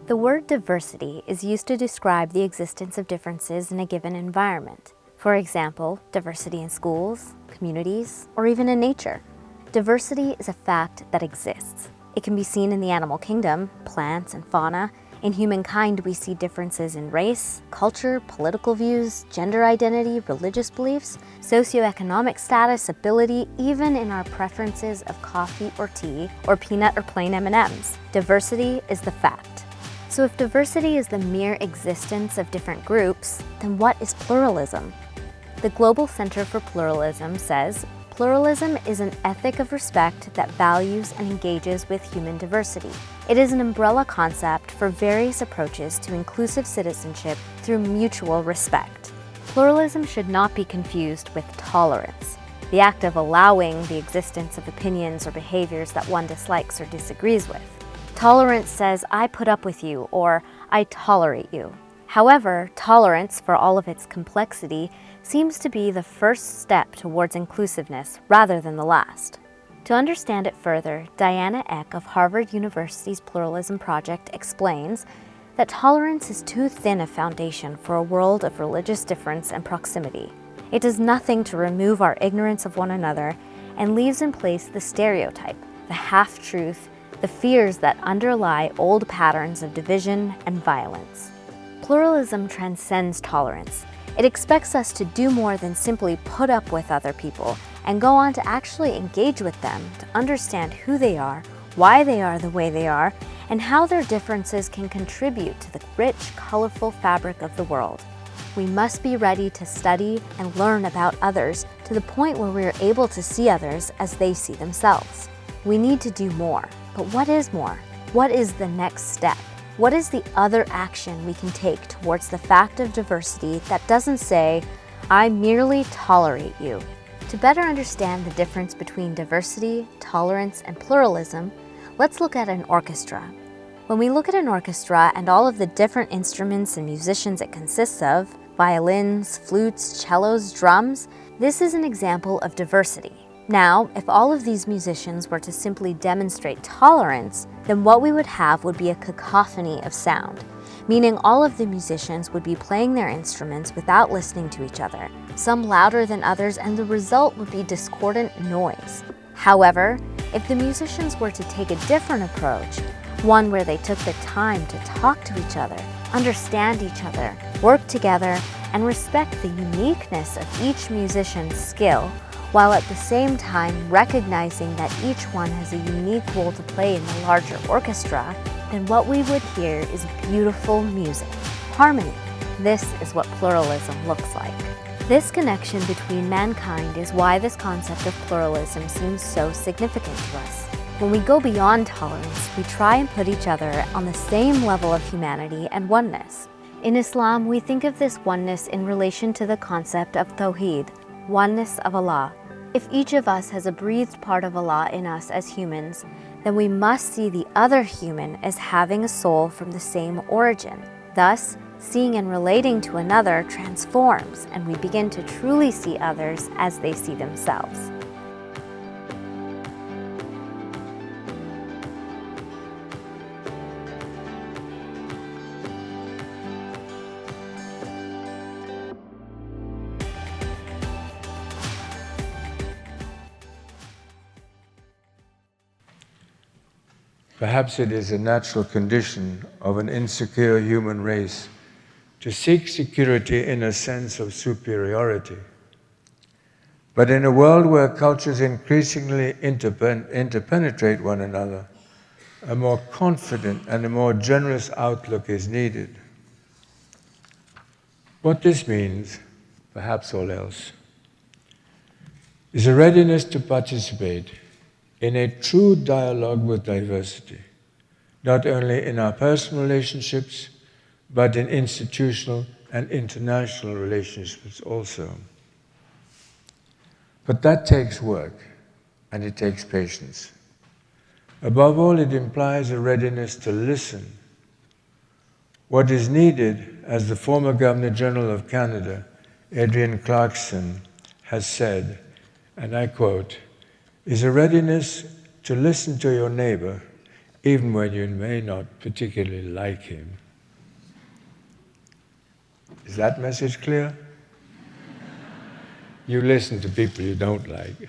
The word diversity is used to describe the existence of differences in a given environment. For example, diversity in schools, communities, or even in nature. Diversity is a fact that exists. It can be seen in the animal kingdom, plants and fauna. In humankind, we see differences in race, culture, political views, gender identity, religious beliefs, socioeconomic status, ability, even in our preferences of coffee or tea, or peanut or plain M&Ms. Diversity is the fact. So if diversity is the mere existence of different groups, then what is pluralism? The Global Center for Pluralism says, pluralism is an ethic of respect that values and engages with human diversity. It is an umbrella concept for various approaches to inclusive citizenship through mutual respect. Pluralism should not be confused with tolerance, the act of allowing the existence of opinions or behaviors that one dislikes or disagrees with. Tolerance says, I put up with you, or I tolerate you. However, tolerance, for all of its complexity, seems to be the first step towards inclusiveness rather than the last. To understand it further, Diana Eck of Harvard University's Pluralism Project explains that tolerance is too thin a foundation for a world of religious difference and proximity. It does nothing to remove our ignorance of one another and leaves in place the stereotype, the half-truth, the fears that underlie old patterns of division and violence. Pluralism transcends tolerance. It expects us to do more than simply put up with other people and go on to actually engage with them to understand who they are, why they are the way they are, and how their differences can contribute to the rich, colorful fabric of the world. We must be ready to study and learn about others to the point where we are able to see others as they see themselves. We need to do more. But what is more? What is the next step? What is the other action we can take towards the fact of diversity that doesn't say, I merely tolerate you? To better understand the difference between diversity, tolerance, and pluralism, let's look at an orchestra. When we look at an orchestra and all of the different instruments and musicians it consists of, violins, flutes, cellos, drums, this is an example of diversity. Now, if all of these musicians were to simply demonstrate tolerance, then what we would have would be a cacophony of sound, meaning all of the musicians would be playing their instruments without listening to each other, some louder than others, and the result would be discordant noise. However, if the musicians were to take a different approach, one where they took the time to talk to each other, understand each other, work together, and respect the uniqueness of each musician's skill, while at the same time recognizing that each one has a unique role to play in the larger orchestra, then what we would hear is beautiful music, harmony. This is what pluralism looks like. This connection between mankind is why this concept of pluralism seems so significant to us. When we go beyond tolerance, we try and put each other on the same level of humanity and oneness. In Islam, we think of this oneness in relation to the concept of Tawheed, oneness of Allah. If each of us has a breathed part of Allah in us as humans, then we must see the other human as having a soul from the same origin. Thus, seeing and relating to another transforms, and we begin to truly see others as they see themselves. Perhaps it is a natural condition of an insecure human race to seek security in a sense of superiority. But in a world where cultures increasingly interpenetrate one another, a more confident and a more generous outlook is needed. What this means, perhaps all else, is a readiness to participate in a true dialogue with diversity, not only in our personal relationships, but in institutional and international relationships also. But that takes work, and it takes patience. Above all, it implies a readiness to listen. What is needed, as the former Governor General of Canada, Adrienne Clarkson, has said, and I quote, is a readiness to listen to your neighbor, even when you may not particularly like him. Is that message clear? You listen to people you don't like.